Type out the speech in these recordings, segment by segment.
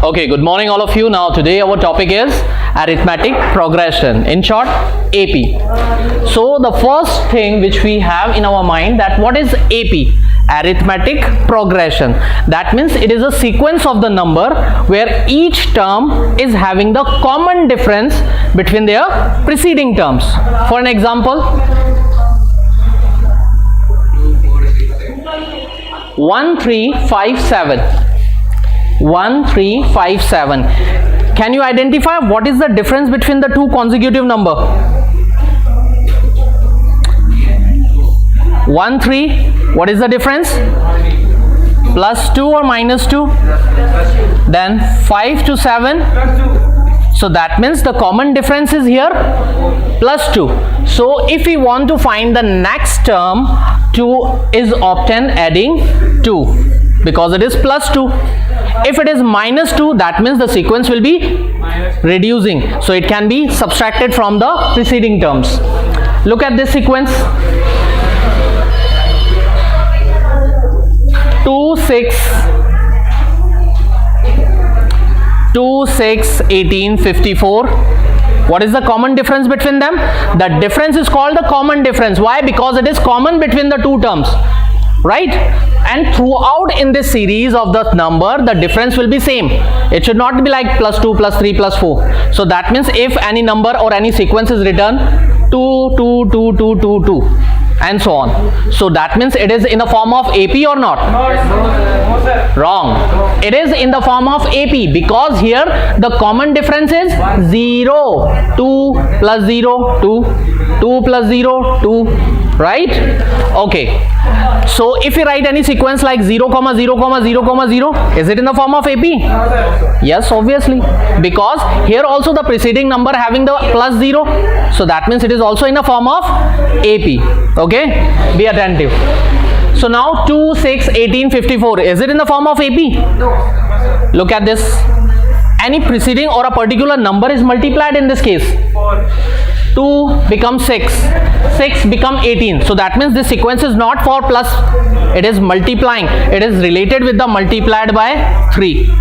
Okay, good morning all of you. Now today our topic is arithmetic progression, in short AP. So the first thing which we have in our mind, that what is AP? Arithmetic progression. That means it is a sequence of the number where each term is having the common difference between their preceding terms. For an example, 1357. 1357. Can you identify what is the difference between the two consecutive number? 1 3, what is the difference? Plus 2 or minus 2? Then 5 to 7. So that means the common difference is here plus 2. So if we want to find the next term, 2 is obtained adding 2 because it is plus 2. If it is minus 2, that means the sequence will be reducing. So it can be subtracted from the preceding terms. Look at this sequence. 2 6 18 54. What is the common difference between them? The difference is called the common difference. Why? Because it is common between the two terms, right? And throughout in this series of the number, the difference will be same. It should not be like plus 2 plus 3 plus 4. So that means if any number or any sequence is written 2 2 2 2 2 2 and so on, so that means it is in the form of AP or not? Wrong. It is in the form of AP because here the common difference is 0. 2 plus 0 2, 2 plus 0 2, right? Okay. So if we write any sequence like 0, 0, 0, 0, is it in the form of AP? Yes, obviously, because here also the preceding number having the plus 0. So that means it is also in the form of AP. Okay, be attentive. So now 2 6 18 54, is it in the form of AP? No. Look at this. Any preceding or a particular number is multiplied in this case. 2 becomes 6, 6 become 18. So that means this sequence is not for plus, it is multiplying. It is related with the multiplied by 3. 2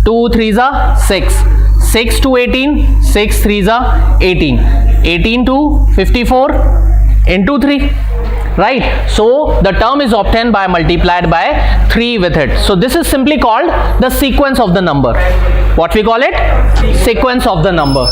3s are 6, 6 to 18, 6 3s are 18, 18 to 54 into 3, right? So the term is obtained by multiplied by 3 with it. So this is simply called the sequence of the number. What we call it? Sequence of the number.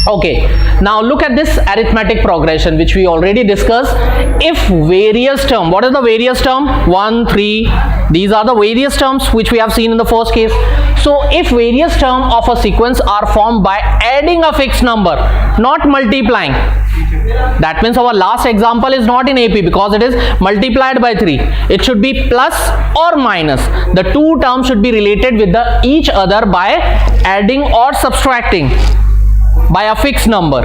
Okay, now look at this arithmetic progression which we already discussed. If various term, what is the various term? 1, 3, these are the various terms which we have seen in the first case. So if various term of a sequence are formed by adding a fixed number, not multiplying, that means our last example is not in AP because it is multiplied by 3. It should be plus or minus. The two terms should be related with each other by adding or subtracting by a fixed number.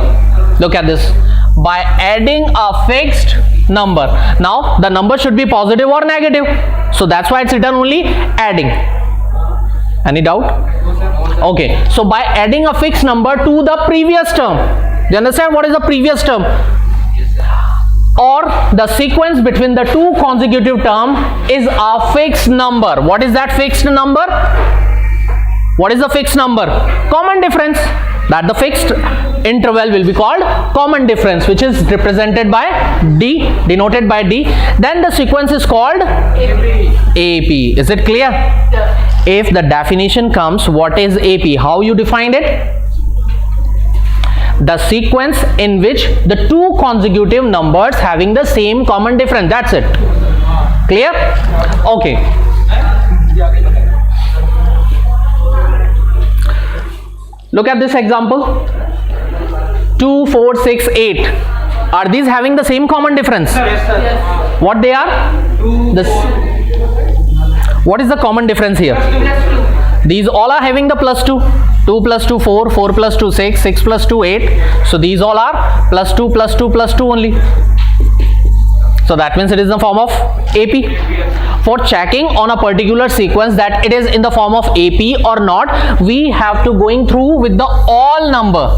Look at this. By adding a fixed number. Now the number should be positive or negative. So that's why it's written only adding. Any doubt? Okay. So by adding a fixed number to the previous term. Do you understand what is the previous term? Or the sequence between the two consecutive term is a fixed number. What is that fixed number? What is the fixed number? Common difference. That the fixed interval will be called common difference, which is represented by D, denoted by D. Then the sequence is called AP. Is it clear? Yeah. If the definition comes, what is AP? How you defined it? The sequence in which the two consecutive numbers having the same common difference. That's it. Clear? Okay. Look at this example. 2 4 6 8. Are these having the same common difference? Yes, sir. Yes. What they are? This. What is the common difference here? These all are having the plus 2. 2 plus 2 4, 4 plus 2 6, 6 plus 2 8. So these all are plus 2 plus 2 plus 2 only. So that means it is in the form of AP. For checking on a particular sequence that it is in the form of AP or not, we have to going through with the all number.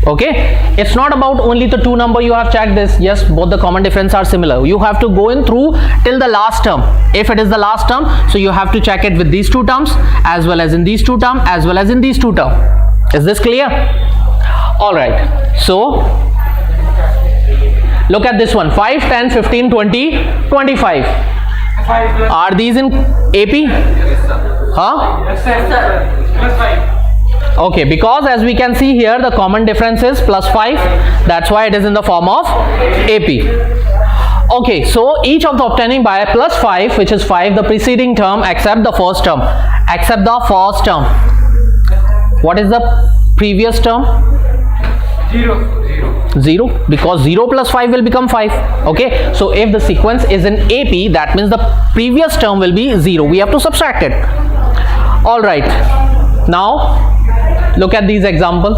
Okay, it's not about only the two number you have checked this. Yes, both the common difference are similar. You have to go in through till the last term. If it is the last term, so you have to check it with these two terms as well as in these two terms as well as in these two terms. Is this clear? All right, so look at this one: 5, 10, 15, 20, 25. Are these in AP? Huh? Yes, sir. Plus 5. Okay, because as we can see here, the common difference is plus 5. That's why it is in the form of AP. Okay, so each of the obtaining by plus 5, which is 5, the preceding term except the first term. Except the first term. What is the previous term? 0. 0, because 0 plus 5 will become 5. Okay, so if the sequence is in AP, that means the previous term will be 0. We have to subtract it. All right, now look at these example.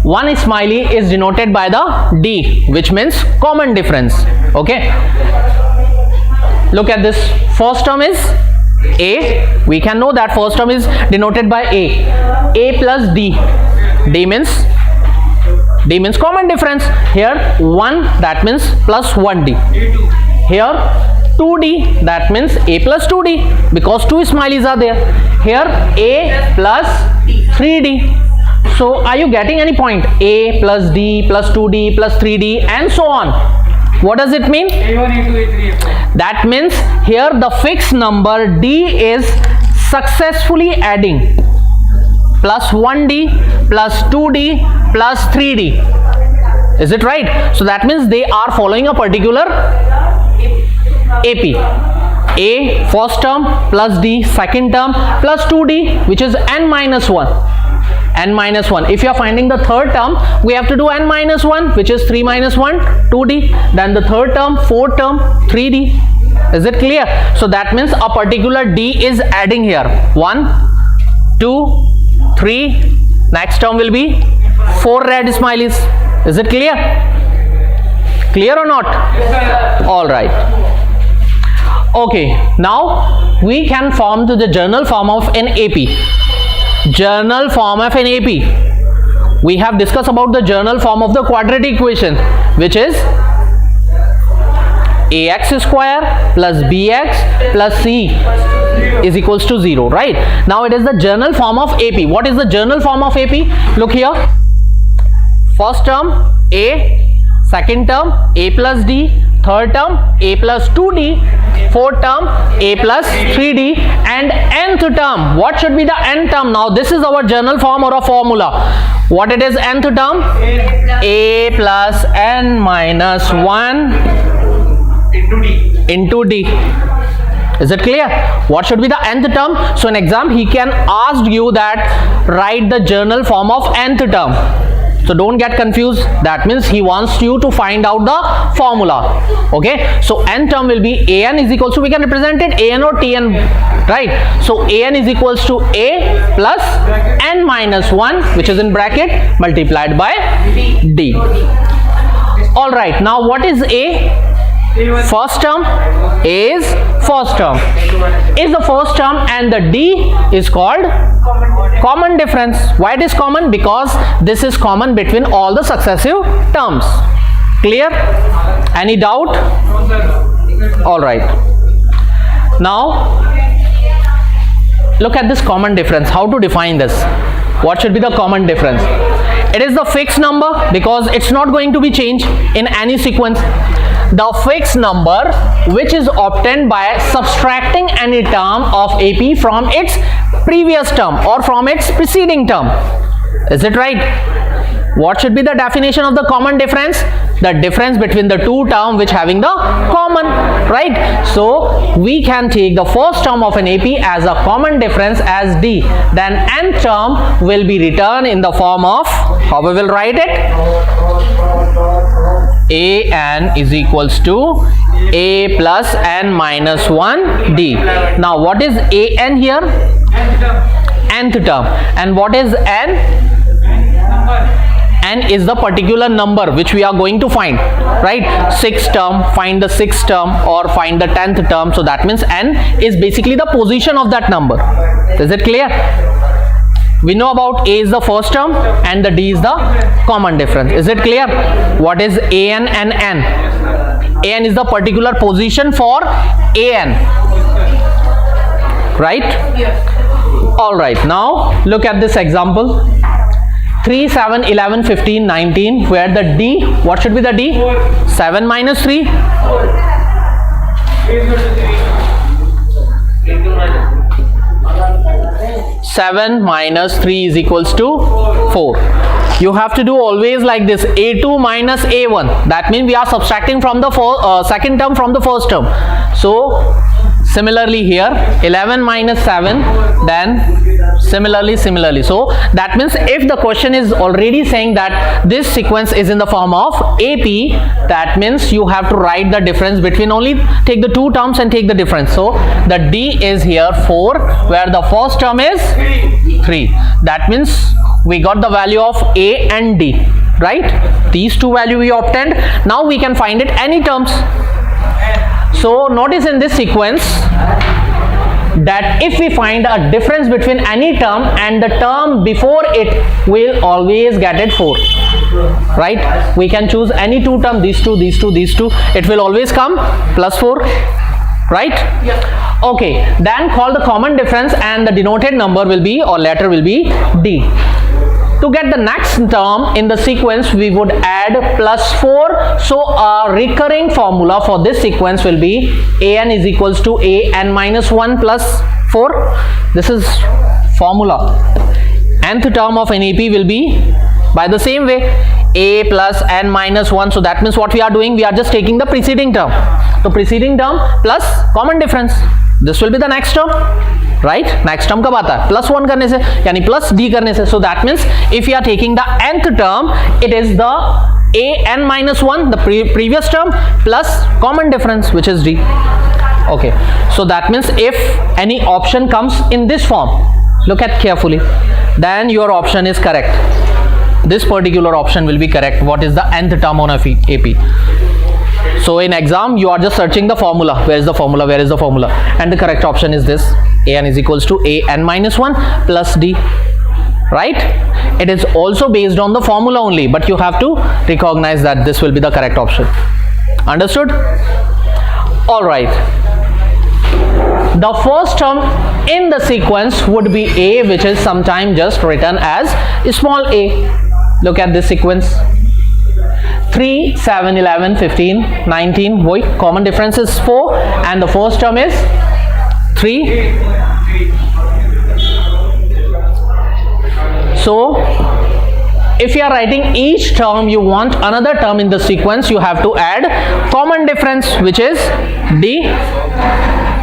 One smiley is denoted by the D, which means common difference. Okay, look at this. First term is A. We can know that first term is denoted by A. A plus D. D means common difference. Here 1, that means plus 1D. Here 2D, that means A plus 2D, because two smileys are there. Here A plus 3D. So are you getting any point? A plus D plus 2D plus 3D and so on. What does it mean? A1, A2, A3, A4. That means here the fixed number D is successfully adding plus 1D plus 2D plus 3D. Is it right? So that means they are following a particular AP. A first term plus D second term plus 2D, which is n minus 1. N minus 1. If you are finding the third term, we have to do n minus 1, which is 3 minus 1, 2D. Then the third term, fourth term, 3D. Is it clear? So that means a particular D is adding here. 1, 2, 3. Next term will be 4 red smileys. Is it clear? Clear or not? Yes, all right. Okay, now we can form to the journal form of an AP. Journal form of an AP. We have discussed about the journal form of the quadratic equation, which is ax square plus bx plus c is equals to 0, right? Now it is the journal form of AP. What is the journal form of AP? Look here. First term A, second term A plus D, third term A plus 2D, fourth term A plus 3D, and nth term. What should be the nth term? Now this is our journal form or a formula. What it is nth term? A plus n minus 1 into D. Is it clear? What should be the nth term? So in exam he can ask you that write the journal form of nth term. So don't get confused. That means he wants you to find out the formula. Okay, so n term will be an is equals to, we can represent it an or tn, right? So an is equals to a plus n minus 1, which is in bracket, multiplied by d. All right, now what is a? First term is first term is the first term, and the D is called common difference. Why it is common? Because this is common between all the successive terms. Clear? Any doubt? All right. Now look at this common difference. How to define this? What should be the common difference? It is the fixed number because it's not going to be changed in any sequence. The fixed number which is obtained by subtracting any term of AP from its previous term or from its preceding term. Is it right? What should be the definition of the common difference? The difference between the two terms which having the common, right? So we can take the first term of an AP as a common difference as D. Then nth term will be written in the form of, how we will write it? An is equals to a plus n minus 1 d. Now what is an here? Nth term. And what is n? N is the particular number which we are going to find, right? 6th term, find the 6th term or find the 10th term. So that means n is basically the position of that number. Is it clear? We know about A is the first term and the D is the common difference. Is it clear? What is AN and N? AN is the particular position for AN. Right? Alright, now look at this example. 3, 7, 11, 15, 19, where the D, what should be the D? 7 minus 3. 7 minus 3 is equals to 4. You have to do always like this, A2 minus A1. That means we are subtracting from the second term from the first term. So similarly here, 11 minus 7, then similarly. So that means if the question is already saying that this sequence is in the form of AP, that means you have to write the difference between, only take the two terms and take the difference. So the D is here 4, where the first term is 3. That means we got the value of A and D, right? These two value we obtained. Now we can find it any terms. So notice in this sequence that if we find a difference between any term and the term before it, will always get it 4, right? We can choose any two terms, these two, it will always come plus 4, right? Okay, then call the common difference and the denoted number will be, or letter will be D. To get the next term in the sequence, we would add plus 4. So a recurring formula for this sequence will be AN is equals to AN minus 1 plus 4. This is formula. Nth term of an AP will be by the same way, A plus N minus 1. So that means what we are doing, we are just taking the preceding term. So preceding term plus common difference. This will be the next term. Right? Next term कब आता है? Plus 1 करने से, यानी plus D करने से. So that means if we are taking the nth term, it is the AN minus 1, the previous term, plus common difference, which is D. Okay. So that means if any option comes in this form, look at carefully, then your option is correct. This particular option will be correct. What is the nth term on AP? So in exam, you are just searching the formula. Where is the formula? Where is the formula? And the correct option is this. AN is equals to AN minus 1 plus D. Right? It is also based on the formula only, but you have to recognize that this will be the correct option. Understood? Alright. The first term in the sequence would be A, which is sometimes just written as small a. Look at this sequence. 3, 7, 11, 15, 19, boy, common difference is 4 and the first term is 3. So if you are writing each term, you want another term in the sequence, you have to add common difference, which is D.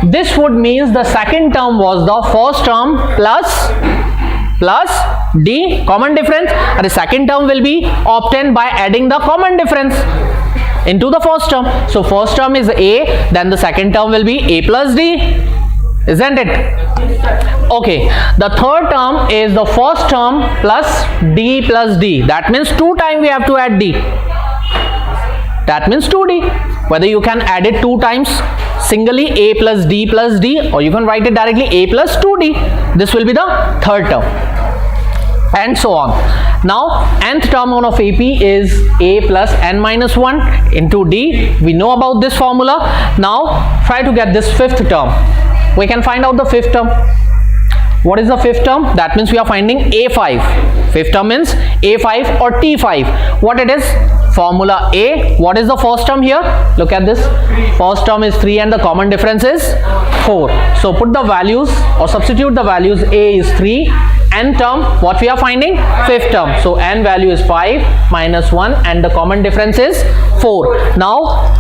This would means the second term was the first term plus D, common difference, and the second term will be obtained by adding the common difference into the first term. So first term is A, then the second term will be A plus D, isn't it? Okay, the third term is the first term plus D plus D. That means 2 times we have to add D. That means 2D. Whether you can add it 2 times singly, A plus D, or you can write it directly A plus 2D. This will be the third term. And so on. Now nth term of AP is A plus N minus 1 into D. We know about this formula. Now try to get this fifth term. We can find out the fifth term. What is the fifth term? That means we are finding A5. Fifth term means A5 or T5. What it is? Formula A. What is the first term here? Look at this. First term is 3 and the common difference is 4. So put the values or substitute the values. A is 3. N term, what we are finding? Fifth term. So N value is 5 minus 1 and the common difference is 4. Now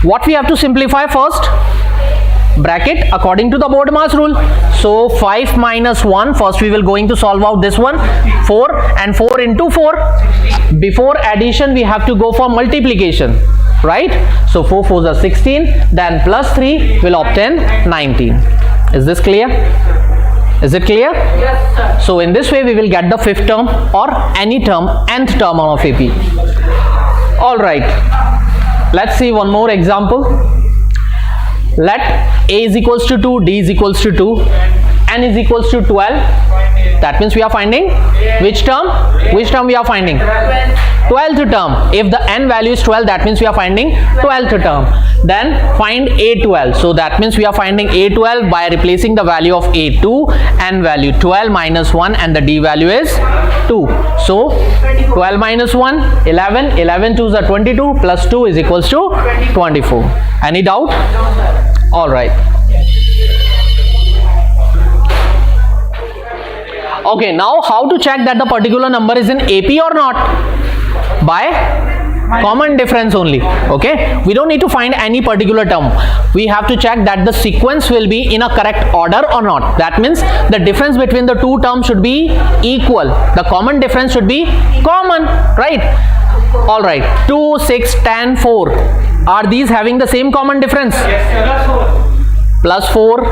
what we have to simplify first? Bracket according to the board mass rule. So 5 minus 1, first we will going to solve out this one. 4 and 4 into 4. Before addition we have to go for multiplication, right? So 4 4s are 16, then plus 3 will obtain 19. Is this clear? Is it clear? Yes, sir. So in this way we will get the fifth term or any term, nth term of AP. Alright, let's see one more example. Let A is equals to 2, D is equals to 2. n is equals to 12. That means we are finding which term? Which term we are finding? 12th term. If the n value is 12, that means we are finding 12th term. Then find A12. So that means we are finding A12 by replacing the value of A2 and value 12 minus 1, and the D value is 2. So 12 minus 1, 11, 11 2s are 22, plus 2 is equals to 24. Any doubt? All right. Okay, now how to check that the particular number is in AP or not? By common difference only. Okay, we don't need to find any particular term. We have to check that the sequence will be in a correct order or not. That means the difference between the two terms should be equal. The common difference should be common, right? All right, 2, 6, 10, 4. Are these having the same common difference? Plus 4,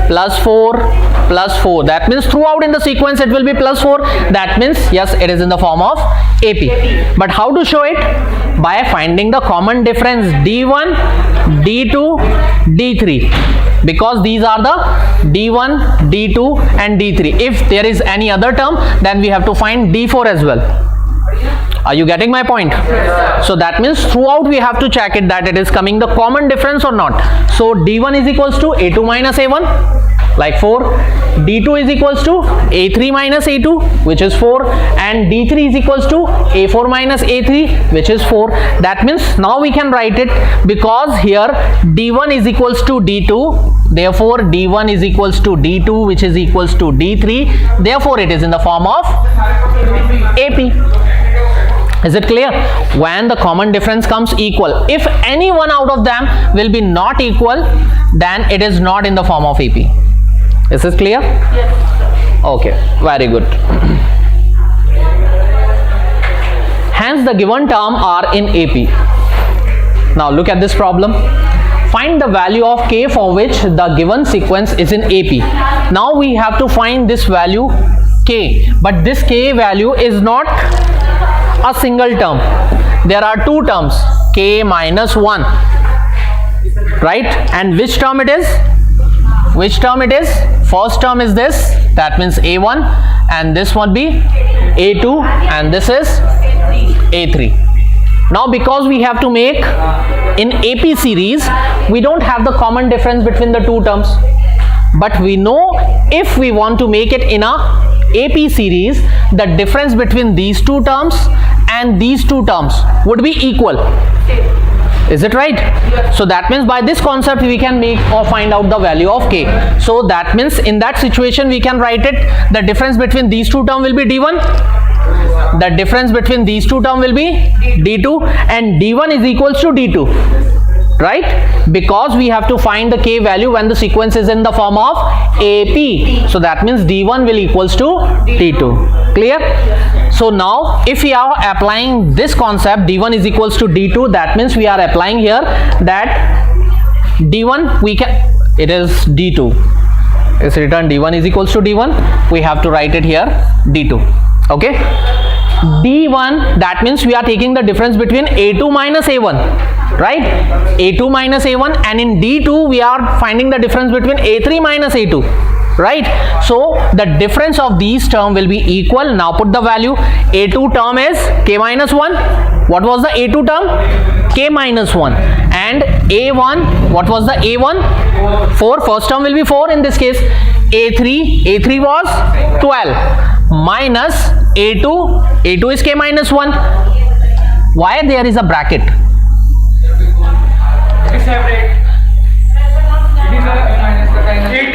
plus 4, plus 4. That means throughout in the sequence it will be plus 4. That means yes, it is in the form of AP. But how to show it? By finding the common difference D1, D2, D3. Because these are the D1, D2 and D3. If there is any other term, then we have to find D4 as well. Are you getting my point? So that means throughout we have to check it that it is coming the common difference or not. So D1 is equals to A2 minus A1, like 4. D2 is equals to A3 minus A2, which is 4, and D3 is equals to A4 minus A3, which is 4. That means now we can write it, because here D1 is equals to D2, therefore D1 is equals to D2, which is equals to D3, therefore it is in the form of AP. Is it clear? When the common difference comes equal, if any one out of them will be not equal, then it is not in the form of AP. Is this clear? Yes. Okay, very good. Hence the given term are in AP. Now look at this problem. Find the value of K for which the given sequence is in AP. Now we have to find this value K, but this K value is not a single term. There are two terms, K minus 1, right? And which term it is? Which term it is? First term is this, that means A1, and this one be A2, and this is A3. Now because we have to make in AP series, we don't have the common difference between the two terms, but we know if we want to make it in a AP series, the difference between these two terms and these two terms would be equal. Is it right? Yes. So that means by this concept we can make or find out the value of K. So that means in that situation we can write it, the difference between these two terms will be D1, the difference between these two terms will be D2, and D1 is equals to D2, right? Because we have to find the K value when the sequence is in the form of AP. So that means D1 will equals to D2. Clear? So now if we are applying this concept D1 is equals to D2, that means we are applying here that D1 we can, it is D2, it's written D1 is equals to D1, we have to write it here D2. Okay, D1, that means we are taking the difference between A2 minus A1, right? A2 minus A1, and in D2 we are finding the difference between A3 minus A2. Right, so the difference of these term will be equal. Now put the value. A2 term is K minus 1. What was the A2 term? K minus 1. And A1, what was the A1? 4. First term will be 4 in this case. A3 was 12 minus A2 is K minus 1. Why there is a bracket?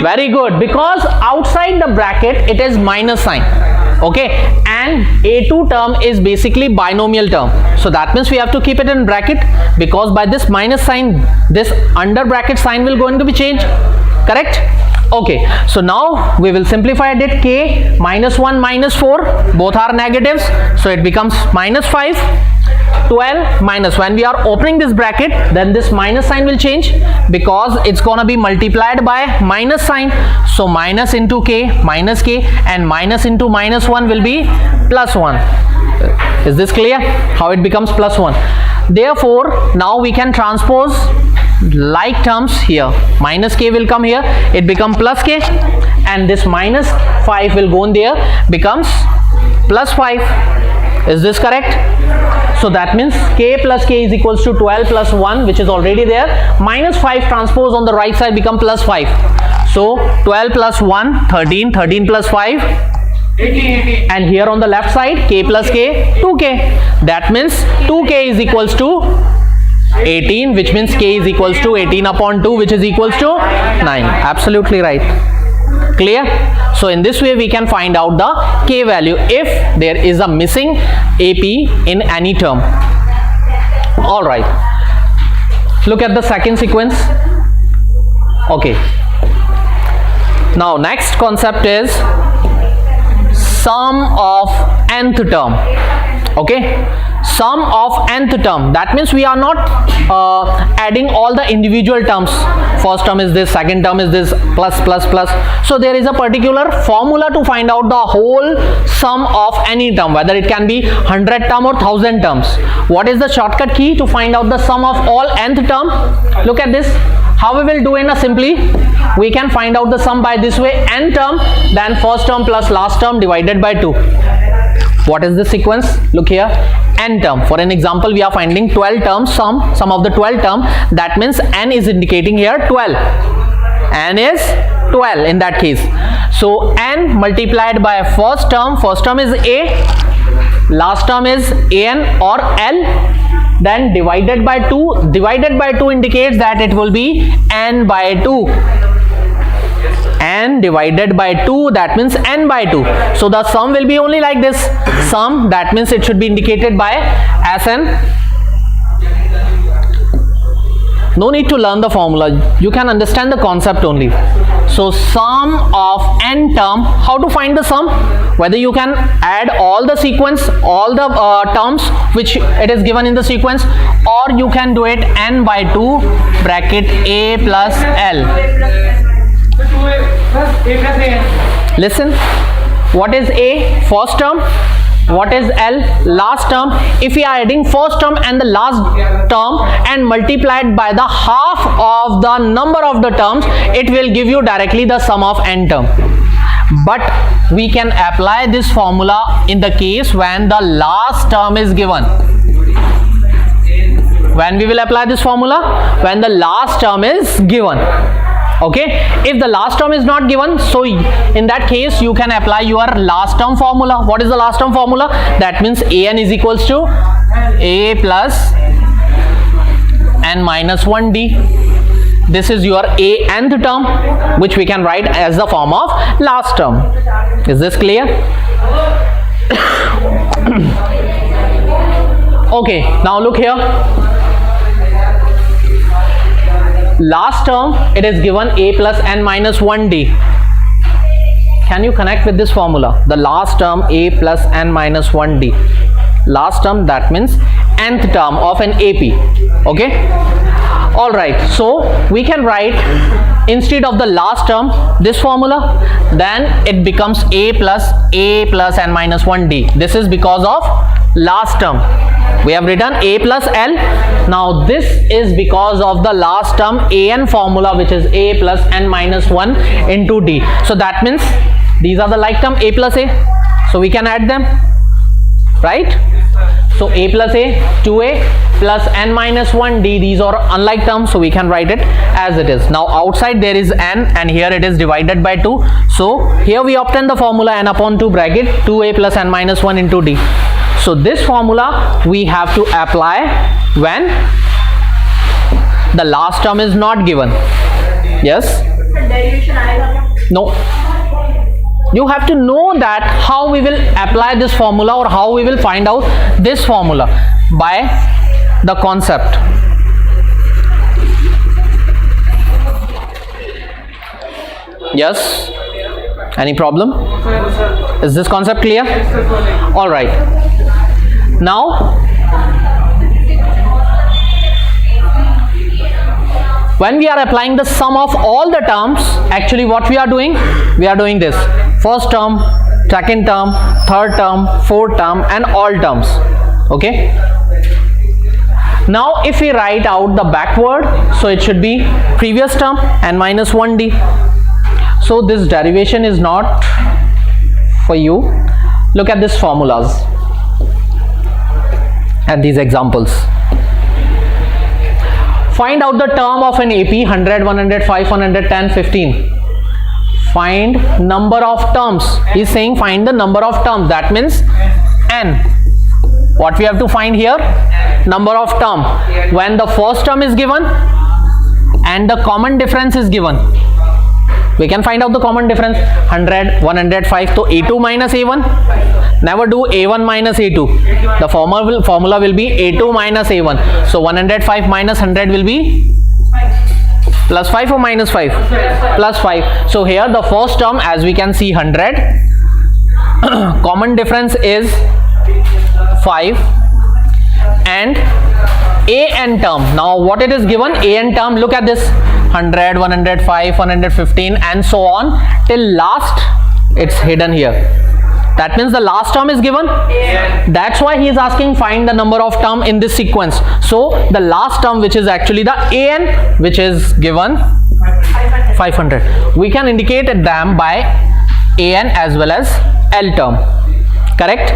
Very good, because outside the bracket it is minus sign. Okay, and A2 term is basically binomial term, so that means we have to keep it in bracket, because by this minus sign this under bracket sign will going to be changed. Correct? Okay, so now we will simplify it. K minus 1 minus 4, both are negatives, so it becomes minus 5. 12 minus, when we are opening this bracket, then this minus sign will change, because it's gonna be multiplied by minus sign. So minus into K, and minus into minus 1 will be plus 1. Is this clear? How it becomes plus 1? Therefore now we can transpose like terms here. Minus k will come here, it become plus k, and this minus 5 will go in there, becomes plus 5. Is this correct? So that means k plus k is equals to 12 plus 1, which is already there. Minus 5 transpose on the right side become plus 5. So 12 plus 1, 13, 13 plus 5, 18. and here on the left side k plus k, 2k. That means 2k is equals to 18, which means k is equals to 18 upon 2, which is equals to 9. Absolutely right. Clear? So in this way we can find out the k value if there is a missing AP in any term. All right. Look at the second sequence. Okay. Now next concept is sum of nth term. Okay, sum of nth term. That means we are not adding all the individual terms. First term is this, second term is this, plus plus plus. So there is a particular formula to find out the whole sum of any term, whether it can be 100 term or 1000 terms. What is the shortcut key to find out the sum of all nth term? Look at this. How we will do it? Simply we can find out the sum by this way: n term, then first term plus last term divided by 2. What is the sequence? Look here, n term. For an example, we are finding 12 terms, sum of the 12 term. That means n is indicating here 12. N is 12 in that case. So n multiplied by first term is a, last term is an or l, then divided by 2. Divided by 2 indicates that it will be n by 2. N divided by 2, that means n by 2. So the sum will be only like this. Sum, that means it should be indicated by Sn. No need to learn the formula, you can understand the concept only. So sum of n term, how to find the sum? Whether you can add all the sequence, all the terms which it is given in the sequence, or you can do it n by 2 bracket a plus l. So 2a plus a plus a. Listen, what is a? First term. What is L? Last term. If we are adding first term and the last term and multiplied by the half of the number of the terms, it will give you directly the sum of n term. But we can apply this formula in the case when the last term is given. When we will apply this formula? When the last term is given. Okay, if the last term is not given, so in that case you can apply your last term formula. What is the last term formula? That means an is equals to a plus n minus 1d. This is your a nth term, which we can write as the form of last term. Is this clear? Okay, now look here. Last term, it is given a plus n minus 1d. Can you connect with this formula? The last term a plus n minus 1d. Last term, that means nth term of an AP. Okay. All right. So we can write instead of the last term this formula. Then it becomes a plus n minus 1d. This is because of last term. We have written a plus l. Now this is because of the last term an formula, which is a plus n minus 1 into d. So that means these are the like term a plus a. So we can add them, right? So a plus a, 2a plus n minus 1d. These are unlike terms, so we can write it as it is. Now outside there is n and here it is divided by 2. So here we obtain the formula n upon 2 bracket 2a plus n minus 1 into d. So this formula we have to apply when the last term is not given. Yes? No. You have to know that how we will apply this formula or how we will find out this formula by the concept. Yes? Any problem? Is this concept clear? All right. Now, when we are applying the sum of all the terms, actually what we are doing? We are doing this. First term, second term, third term, fourth term and all terms. Okay. Now if we write out the backward, so it should be previous term n minus 1d. So this derivation is not for you. Look at these formulas and these examples. Find out the term of an AP 100, 105, 110, 15. Find number of terms. He is saying find the number of terms. That means n. What we have to find here? Number of term. When the first term is given and the common difference is given, we can find out the common difference. 100, 105. So A2 minus A1. Never do A1 minus A2. The formula will be A2 minus A1. So 105 minus 100 will be plus 5 or minus 5? Plus 5. So here the first term, as we can see, 100. Common difference is 5. And an term. Now what it is given? An term. Look at this. 100, 105, 115 and so on till last. It's hidden here. That means the last term is given. That's why he is asking find the number of term in this sequence. So the last term, which is actually the an, which is given 500. We can indicate them by an as well as L term. Correct?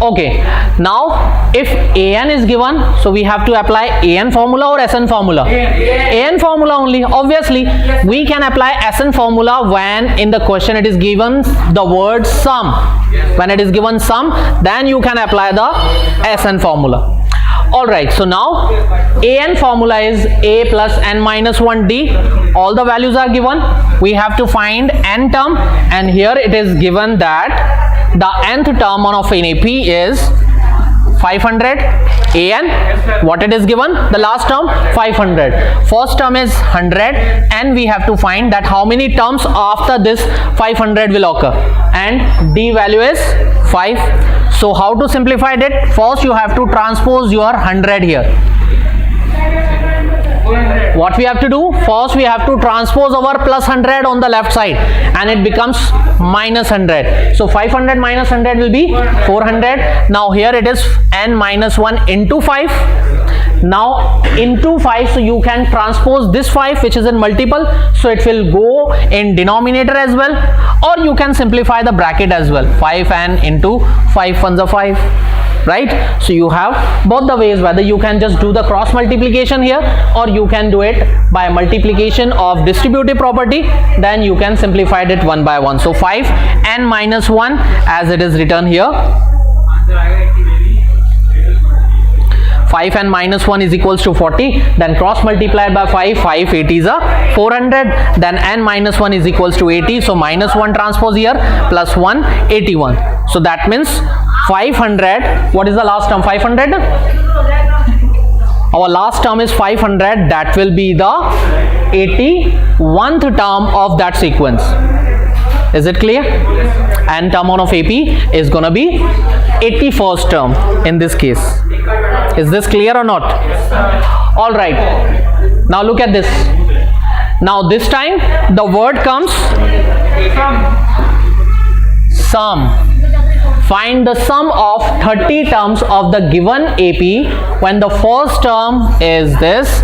Okay. Now if an is given, so we have to apply an formula or Sn formula? An formula only. Obviously we can apply Sn formula when in the question it is given the word sum. When it is given sum, then you can apply the Sn formula. Alright, so now an formula is a plus n minus 1d. All the values are given. We have to find n term, and here it is given that the nth term of an AP is 500. An, what it is given? The last term 500. First term is 100, and we have to find that how many terms after this 500 will occur, and d value is 5. So how to simplify it? First you have to transpose your 100 here. What we have to do? First we have to transpose our plus 100 on the left side, and it becomes minus 100. So 500 minus 100 will be 400. Now here it is n minus 1 into 5. Now into 5, so you can transpose this 5 which is in multiple, so it will go in denominator as well, or you can simplify the bracket as well. 5n into 5 ones are 5. Right? So you have both the ways, whether you can just do the cross multiplication here, or you can do it by multiplication of distributive property. Then you can simplify it one by one. So 5n minus 1 as it is written here. 5n minus 1 is equals to 40. Then cross multiplied by 5. 5 80 is a 400. Then n minus 1 is equals to 80. So minus 1 transpose here, plus 1 81. So that means 500. What is the last term? 500. Our last term is 500. That will be the 81th term of that sequence. Is it clear? And term of AP is gonna be 81st term in this case. Is this clear or not? All right. Now look at this. Now this time the word comes sum. Find the sum of 30 terms of the given AP when the first term is this,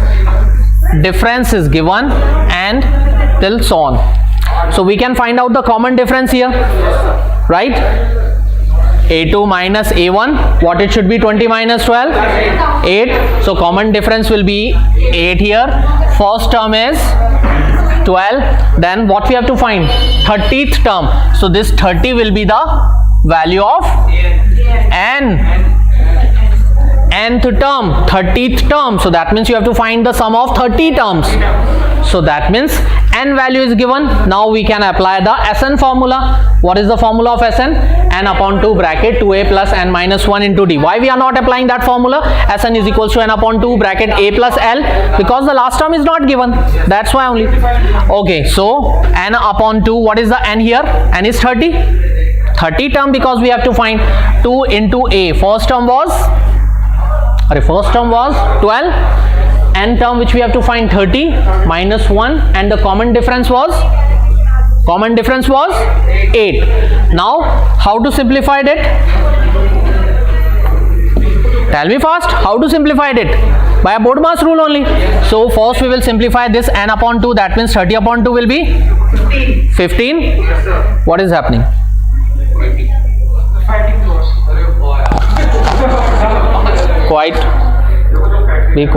difference is given, and till so on. So we can find out the common difference here, right? A2 minus A1, what it should be? 20 minus 12? 8. So common difference will be 8 here. First term is 12. Then what we have to find? 30th term. So this 30 will be the value of nth term, 30th term. So that means you have to find the sum of 30 terms. So that means n value is given. Now we can apply the Sn formula. What is the formula of Sn? N upon 2 bracket 2a plus n minus 1 into d. Why we are not applying that formula? Sn is equals to n upon 2 bracket a plus l, because the last term is not given. That's why only. Okay, so n upon 2, what is the n here? N is 30. 30 term, because we have to find 2 into a. First term was 12. N term which we have to find 30 minus 1, and the common difference was 8. Now how to simplify it? Tell me fast, how to simplify it? By a Bodmas rule only. So first we will simplify this n upon 2, that means 30 upon 2 will be 15. Yes, sir. What is happening? The fighting force. Quite